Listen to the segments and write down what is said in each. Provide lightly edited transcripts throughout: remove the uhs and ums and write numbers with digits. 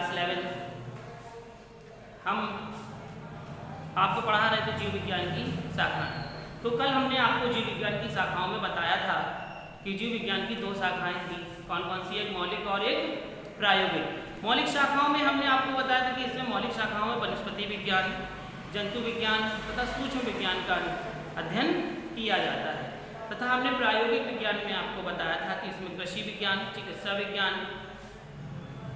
Class 11 हम आपको पढ़ा रहे थे जीव विज्ञान की शाखाएं। तो कल हमने आपको जीव विज्ञान की शाखाओं में बताया था कि जीव विज्ञान की दो शाखाएं थी, कौन कौन सी, एक मौलिक और एक प्रायोगिक। मौलिक शाखाओं में हमने आपको बताया था कि इसमें मौलिक शाखाओं में वनस्पति विज्ञान, जंतु विज्ञान तथा सूक्ष्म विज्ञान का अध्ययन किया जाता है, तथा हमने प्रायोगिक विज्ञान में आपको बताया था कि इसमें कृषि विज्ञान, चिकित्सा विज्ञान,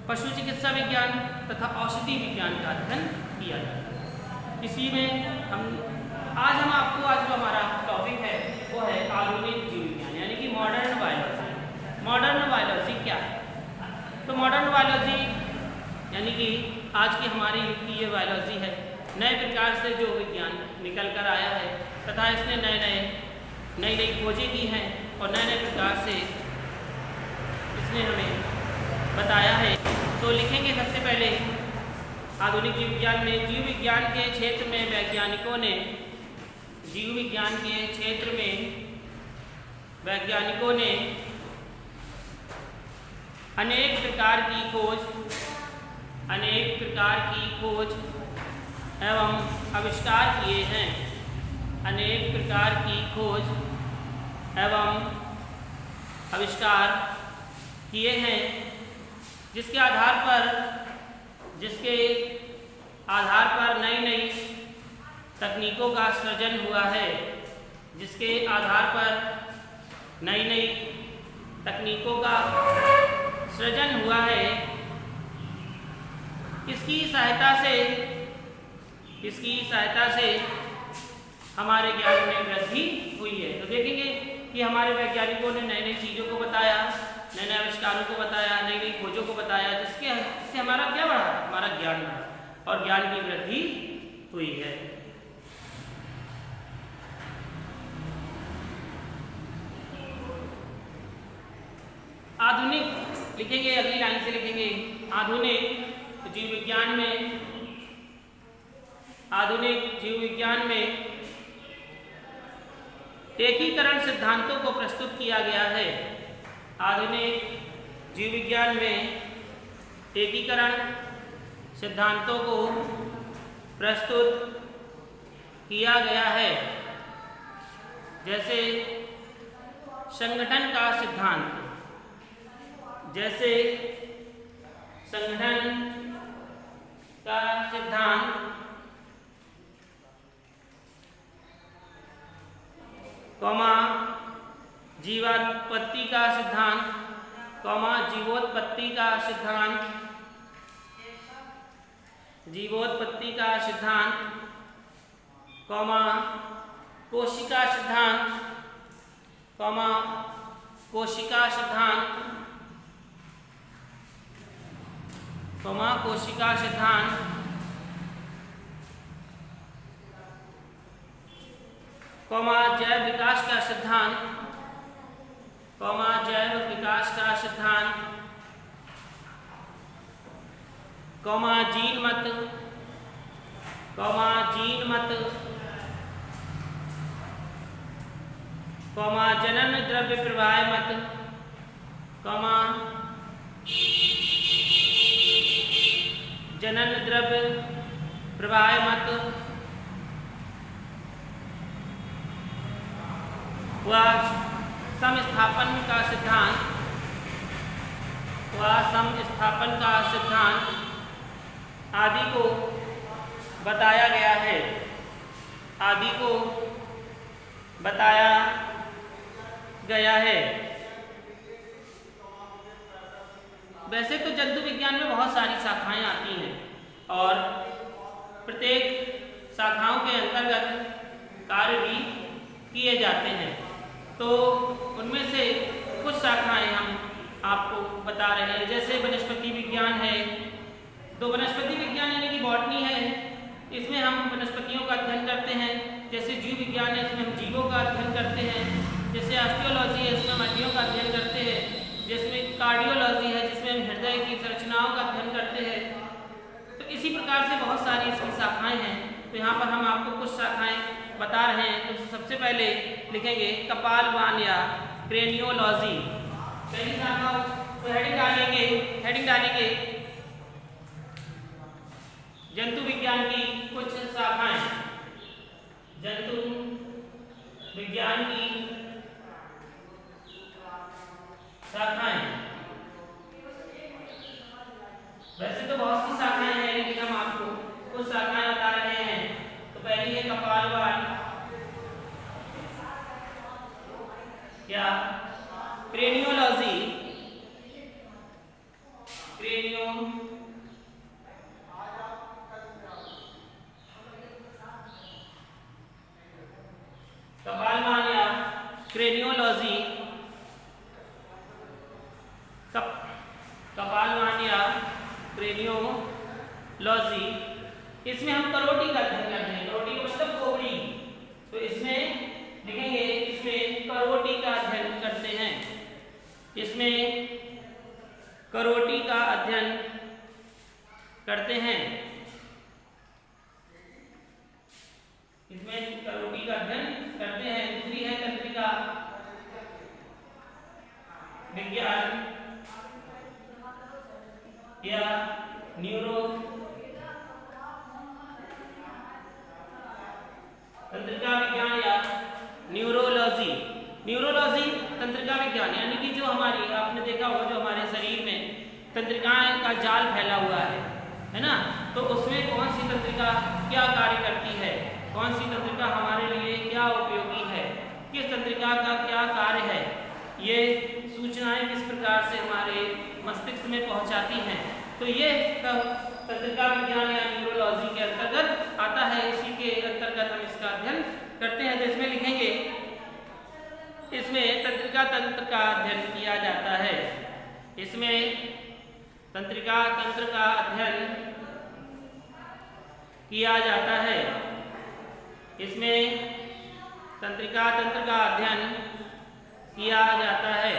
पशु चिकित्सा विज्ञान तथा औषधि विज्ञान का अध्ययन किया जाता है। इसी में आज जो हमारा टॉपिक है वो है आधुनिक जीव विज्ञान, यानी कि मॉडर्न बायोलॉजी। मॉडर्न बायोलॉजी क्या है? तो मॉडर्न बायोलॉजी यानी कि आज की हमारी युग की ये बायोलॉजी है, नए प्रकार से जो विज्ञान निकल कर आया है तथा इसने नई नई खोजें की हैं और नए नए प्रकार से इसने हमें बताया है। तो लिखेंगे सबसे पहले आधुनिक जीव विज्ञान में जीव विज्ञान के क्षेत्र में वैज्ञानिकों ने अनेक प्रकार की खोज एवं आविष्कार किए हैं। अनेक प्रकार की खोज एवं आविष्कार किए हैं जिसके आधार पर नई नई तकनीकों का सृजन हुआ है। जिसके आधार पर नई नई तकनीकों का सृजन हुआ है, इसकी सहायता से हमारे ज्ञान में वृद्धि हुई है। तो देखेंगे कि हमारे वैज्ञानिकों ने नई नई चीज़ों को बताया, नए नए आविष्कारों को बताया, नई नई खोजों को बताया, जिससे हमारा क्या बढ़ा? हमारा ज्ञान बढ़ा और ज्ञान की वृद्धि हुई है। आधुनिक लिखेंगे, अगली लाइन से लिखेंगे आधुनिक जीव विज्ञान में एकीकरण सिद्धांतों को प्रस्तुत किया गया है। आधुनिक जीव विज्ञान में एकीकरण सिद्धांतों को प्रस्तुत किया गया है, जैसे संगठन का सिद्धांत, जीवोत्पत्ति का सिद्धांत, कोशिका सिद्धांत, जैव विकास का सिद्धांत, जीन मत, जनन द्रव्य प्रवाह मत, व समस्थापन का सिद्धांत आदि को बताया गया है। वैसे तो जंतु विज्ञान में बहुत सारी शाखाएं आती हैं और प्रत्येक शाखाओं के अंतर्गत कार्य भी किए जाते हैं। तो उनमें से कुछ शाखाएं हम आपको बता रहे हैं, जैसे वनस्पति विज्ञान है। तो वनस्पति विज्ञान यानी कि बॉटनी है, इसमें हम वनस्पतियों का अध्ययन करते हैं। जैसे जीव विज्ञान है, इसमें हम जीवों का अध्ययन करते हैं। जैसे ऑस्टियोलॉजी है, इसमें हम हड्डियों का अध्ययन करते हैं। जिसमें कार्डियोलॉजी है, जिसमें हम हृदय की संरचनाओं का अध्ययन करते हैं। तो इसी प्रकार से बहुत सारी इसकी शाखाएं हैं। तो यहाँ पर हम आपको कुछ शाखाएं बता रहे हैं। तो सबसे पहले लिखेंगे कपालवान या क्रेनियोलॉजी। पहली शाखा हेडिंग डालेंगे जंतु विज्ञान की कुछ शाखाएं, जंतु विज्ञान की शाखाएं। वैसे तो बहुत सी शाखाएं हैं, लेकिन हम आपको कुछ शाखाएं बता रहे हैं। तो पहली है कपालवाल, या क्रेनियोलॉजी, कपालवाल या क्रेनियोलॉजी, कपालवाल या क्रेनियोलॉजी। इसमें हम करोटी का अध्ययन करते हैं। करोटी का मतलब खोपड़ी, तो इसमें लिखेंगे इसमें करोटी का अध्ययन करते हैं। इसमें करोटी का अध्ययन करते हैं। इसमें करोटी का अध्ययन करते हैं। दूसरी है तंत्रिका विज्ञान या तंत्रिका विज्ञान या न्यूरोलॉजी। न्यूरोलॉजी तंत्रिका विज्ञान, यानी कि जो हमारी, आपने देखा होगा जो हमारे शरीर में तंत्रिकाएं का जाल फैला हुआ है ना, तो उसमें कौन सी तंत्रिका क्या कार्य करती है, कौन सी तंत्रिका हमारे लिए क्या उपयोगी है, किस तंत्रिका का क्या कार्य है, ये सूचनाएं किस प्रकार से हमारे मस्तिष्क में पहुंचाती हैं, तो ये तंत्रिका विज्ञान या न्यूरोलॉजी के अंतर्गत आता है। इसी के अंतर्गत हम इसका अध्ययन करते हैं। तो इसमें लिखेंगे, इसमें तंत्रिका तंत्र का अध्ययन किया जाता है। इसमें तंत्रिका तंत्र का अध्ययन किया जाता है। इसमें तंत्रिका तंत्र का अध्ययन किया जाता है।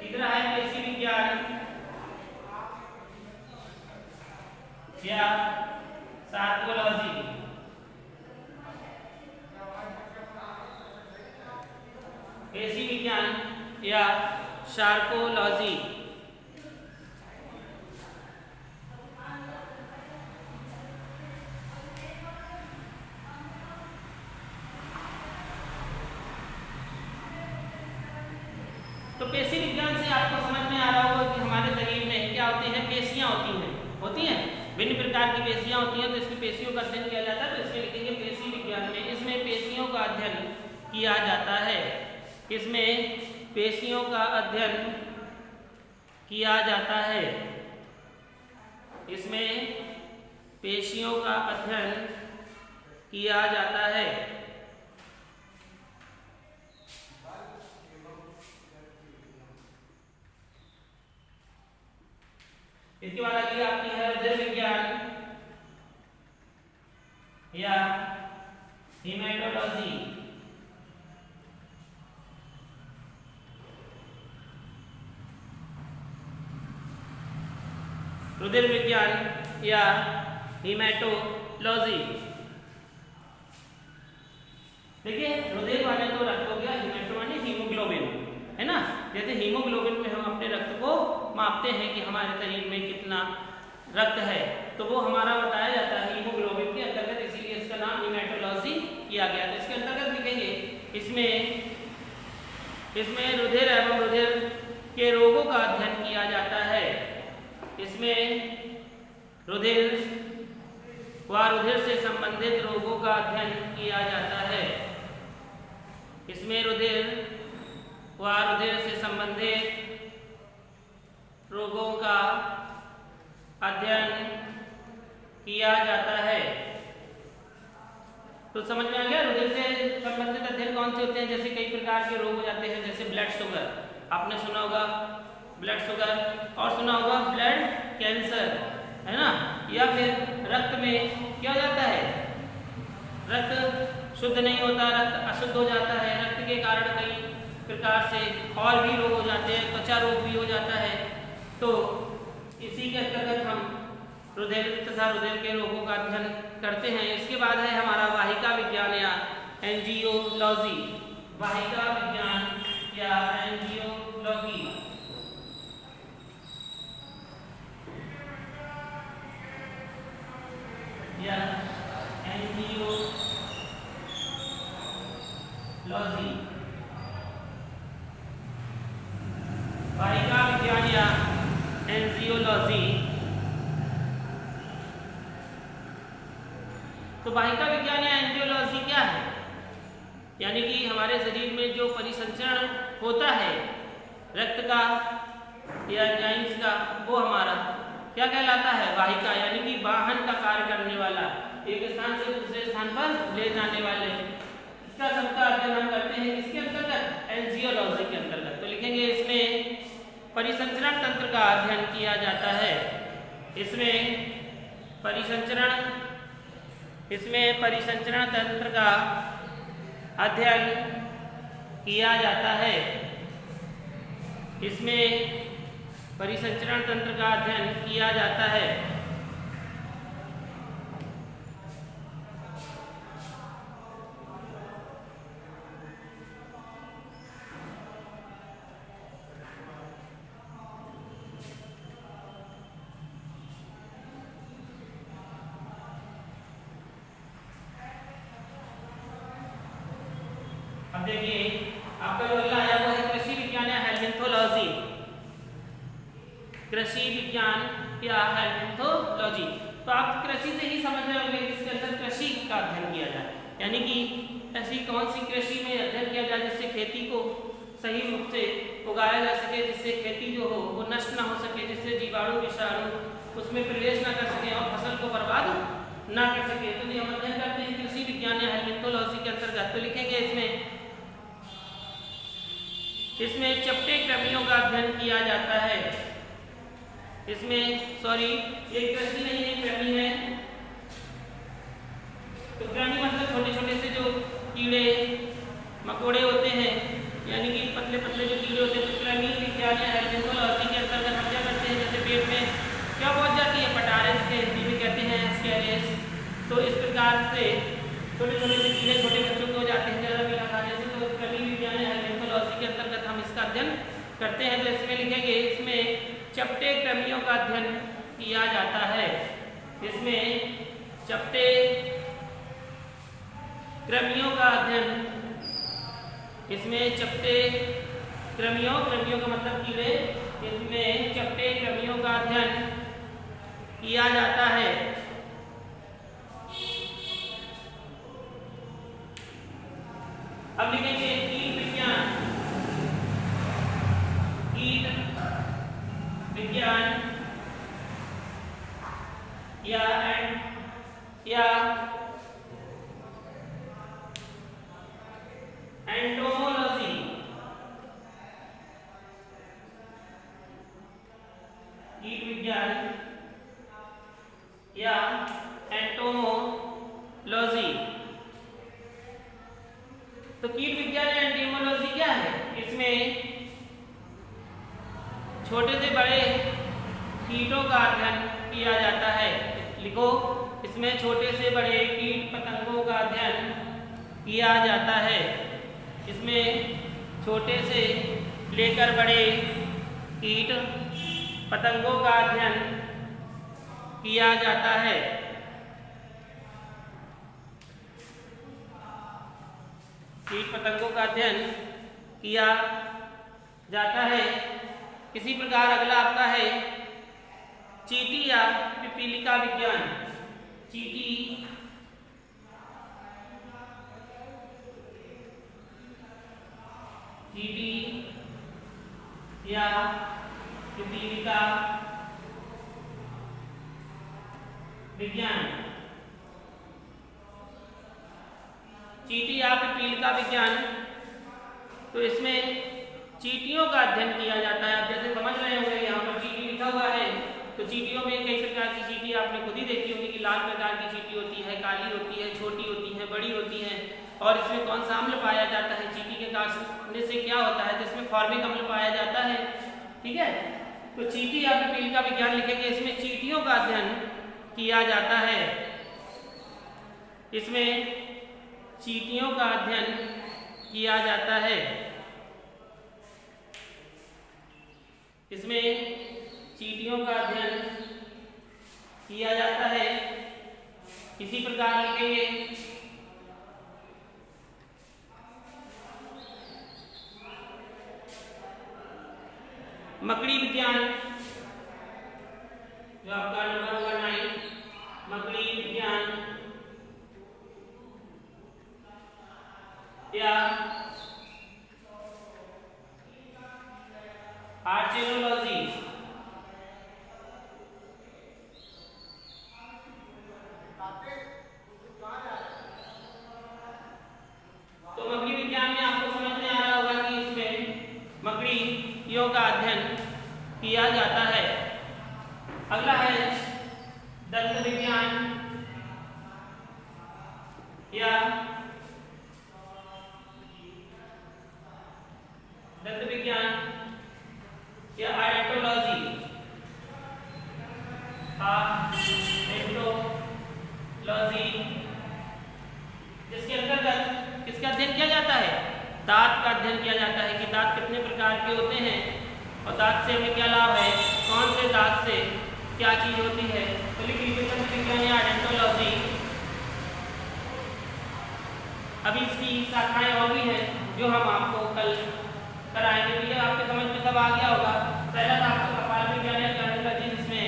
तीसरा है पेशी विज्ञान या सार्कोलॉजी। पेशी विज्ञान या सार्कोलॉजी। तो पेशी विज्ञान से आपको समझ में आ रहा होगा कि हमारे शरीर में क्या होती हैं, पेशियां होती हैं, भिन्न प्रकार की पेशियां होती हैं। तो इसकी पेशियों का अध्ययन किया जाता है। तो इसमें लिखेंगे पेशी विज्ञान में, इसमें पेशियों का अध्ययन किया जाता है। इसमें पेशियों का अध्ययन किया जाता है। इसमें पेशियों का अध्ययन किया जाता है। इसके बाद अगली आपकी है हृदय विज्ञान या हेमेटोलॉजी। हृदय विज्ञान या हेमेटोलॉजी। देखिए, हृदय माने तो रक्त हो गया, हेमेटो माने हीमोग्लोबिन, है ना। जैसे हीमोग्लोबिन में हम अपने रक्त को मापते हैं कि हमारे शरीर में कितना रक्त है, तो वो हमारा बताया जाता है हीमोग्लोबिन के अंतर्गत, इसीलिए इसका नाम हेमेटोलॉजी किया गया। तो इसके अंतर्गत लिखेंगे, इसमें रुधिर एवं रुधिर के रोगों का अध्ययन किया जाता है। इसमें रुधिर व रुधिर से संबंधित रोगों का अध्ययन किया जाता है। इसमें रुधिर व रुधिर से संबंधित रोगों का अध्ययन किया जाता है। तो समझ में आ गया, रुधिर से संबंधित अध्ययन कौन से होते हैं। जैसे कई प्रकार के रोग हो जाते हैं, जैसे ब्लड शुगर, आपने सुना होगा ब्लड शुगर, और सुना होगा ब्लड कैंसर, है ना। या फिर रक्त में क्या हो जाता है, रक्त शुद्ध नहीं होता, रक्त अशुद्ध हो जाता है। रक्त के कारण कई प्रकार से और भी रोग हो जाते हैं, त्वचा रोग भी हो जाता है। तो इसी के अंतर्गत हम रुधिर तथा रुधिर के रोगों का अध्ययन करते हैं। इसके बाद है हमारा वाहिका विज्ञान या एंजियोलॉजी। वाहिका विज्ञान या एंजियोलॉजी। लॉजी, वाहिका विज्ञान या एंजियोलॉजी। तो वाहिका विज्ञान या एंजियोलॉजी क्या है? यानी कि हमारे शरीर में जो परिसंचरण होता है रक्त का या एंजाइम्स का, वो हमारा क्या कहलाता है? वाहिका, यानी कि वाहन का कार्य करने वाला, एक स्थान से दूसरे स्थान पर ले जाने वाले। इसका सबका अध्ययन हम करते हैं किसके अंतर्गत? एंजियोलॉजी के अंतर्गत। तो लिखेंगे इसमें परिसंचरण तंत्र का अध्ययन किया जाता है। इसमें परिसंचरण तंत्र का अध्ययन किया जाता है। इसमें परिसंचरण तंत्र का अध्ययन किया जाता है। अब देखिए आपका जो अगला आया वो है कृषि विज्ञान या हेल्मिंथोलॉजी। कृषि विज्ञान या हेल्मिंथोलॉजी, तो आप कृषि से ही समझ रहे होंगे कि इसके अंदर कृषि का अध्ययन किया जाए, यानी कि ऐसी कौन सी कृषि में अध्ययन किया जाए जिससे खेती को सही रूप से उगाया जा सके, जिससे खेती जो हो वो नष्ट ना हो सके, जिससे जीवाणु विषाणु उसमें प्रवेश ना कर सके और फसल को बर्बाद ना कर सके। तो ये हम अध्ययन करते हैं कृषि विज्ञान या हेल्मिंथोलॉजी के अंतर्गत। तो लिखेंगे इसमें चपटे कृमियों का अध्ययन किया जाता है। इसमें ये कृषि नहीं है, कृमि है। तो कृमि मतलब छोटे छोटे से जो कीड़े मकोड़े होते हैं, यानी कि पतले पतले जो कीड़े होते हैं। तो कृमि विज्ञान या हेल्मिंथोलॉजी के अंतर्गत हम क्या करते हैं? जैसे पेट में क्या पहुंच जाती है? पटारे, जिसे हिंदी में कहते हैं एस्केरियस। तो इस प्रकार से छोटे छोटे से कीड़े छोटे बच्चों को हो जाते हैं ज़्यादा मिला खाने से। तो कृमि विज्ञान या हेल्मिंथोलॉजी के अंतर्गत हम इसका अध्ययन करते हैं। तो इसमें लिखेंगे इसमें चपटे कृमियों का अध्ययन किया जाता है। इसमें चपटे कृमियों का अध्ययन, इसमें चपटे कृमियों का मतलब कीड़े, इसमें चपटे कृमियों का अध्ययन किया जाता है। अब लिखेंगे कीट विज्ञान या एंटोमोलॉजी। कीट विज्ञान या एंटोमोलॉजी। तो कीट विज्ञान या एंटोमोलॉजी क्या है? इसमें छोटे से बड़े कीटों का अध्ययन किया जाता है। लिखो, इसमें छोटे से बड़े कीट पतंगों का अध्ययन किया जाता है। इसमें छोटे से लेकर बड़े कीट पतंगों का अध्ययन किया जाता है। कीट पतंगों का अध्ययन किया जाता है। इसी प्रकार अगला आपका है चींटी या पिपीलिका विज्ञान। चींटी या पिपीलिका विज्ञान। चींटी या पिपीलिका विज्ञान, तो इसमें चींटियों का अध्ययन किया जाता है। आप जैसे समझ रहे होंगे यहाँ पर चींटी लिखा हुआ है, तो चींटियों में कई प्रकार की चींटी आपने खुद ही देखी होगी कि लाल प्रकार की चींटी होती है, काली होती है, छोटी होती है, बड़ी होती है। और इसमें कौन सा अम्ल पाया जाता है? चींटी के काटने से क्या होता है? जिसमें फॉर्मिक अम्ल पाया जाता है। ठीक है, तो चींटी या पिपीलिका विज्ञान लिखेंगे। इसमें चींटियों का अध्ययन किया जाता है। इसमें चींटियों का अध्ययन किया जाता है। इसमें चींटियों का अध्ययन किया जाता है। इसी प्रकार लिखेंगे मकड़ी विज्ञान जो आपका नंबर होगा 9, मकड़ी विज्ञान या आर्चेनोलॉजी। तो मकड़ी विज्ञान में आपको समझ में आ रहा होगा कि इसमें मकड़ियों का अध्ययन किया जाता है। अगला है दंत विज्ञान या दंत विज्ञान या आइडेंटोलॉजी। आइडेंटोलॉजी जिसके अंतर्गत किसका अध्ययन किया जाता है? दांत का अध्ययन किया जाता है कि दांत कितने प्रकार के होते हैं और दांत से हमें क्या लाभ है, कौन से दांत से क्या चीज होती है। तो लिख लीजिए दंत विज्ञान या आइडेंटोलॉजी। अभी इसकी शाखाएं और भी हैं जो हम आपको कल कराएंगे। तो ये आपके समझ में सब आ गया होगा। पहला था आपका कपाल विज्ञान या कार्डियोलॉजी जिसमें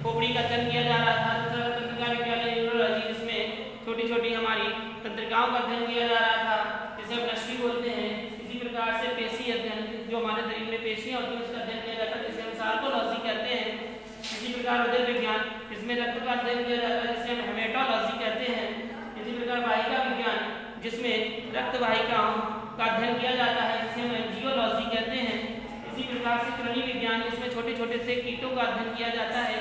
खोपड़ी का अध्ययन किया जा रहा था। दूसरा तंत्रिका विज्ञान या न्यूरोलॉजी जिसमें छोटी छोटी हमारी तंत्रिकाओं का अध्ययन किया जा रहा था, जिसे हम नष्टि बोलते हैं। इसी प्रकार से पेशी अध्ययन, जो हमारे शरीर में पेशियां होती हैं उसका अध्ययन किया जाता है, जिसे हम सार्कोलॉजी कहते हैं। इसी प्रकार उदर विज्ञान, इसमें रक्त का अध्ययन किया जाता है, जिसे हम हेमेटोलॉजी कहते हैं। इसी प्रकार वाहिका विज्ञान, जिसमें रक्त वाहिकाओं का अध्ययन किया जाता है, जिसे हम एंजियोलॉजी कहते हैं। इसी प्रकार से कृमि विज्ञान, जिसमें छोटे छोटे से कीटों का अध्ययन किया जाता है,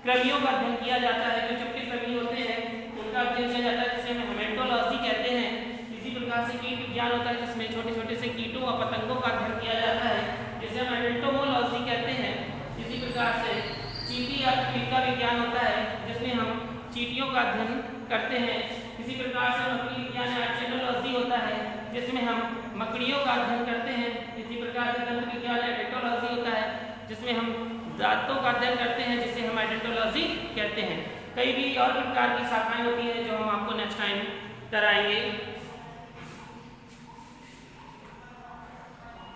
कृमियों का अध्ययन किया जाता है, जो चपटे कृमि होते हैं उनका अध्ययन किया जाता है, जिसे हम हेमेटोलॉजी कहते हैं। इसी प्रकार से कीट विज्ञान होता है, जिसमें छोटे छोटे से कीटों और पतंगों का अध्ययन किया जाता है, जिसे हम एंटोमोलॉजी कहते हैं। इसी प्रकार से चींटी या कीटका विज्ञान होता है, जिसमें हम चींटियों का अध्ययन करते हैं। इसी प्रकार से मकड़ी विज्ञान या आर्चेनोलॉजी होता है, जिसमें हम मकड़ियों का अध्ययन करते हैं। इसी प्रकार से दंत विज्ञान या डेंटोलॉजी होता है, जिसमें हम दांतों का अध्ययन करते हैं, जिसे हम आइडेंटोलॉजी कहते हैं। कई भी और प्रकार की शाखाएं होती हैं जो हम आपको नेक्स्ट टाइम कराएंगे।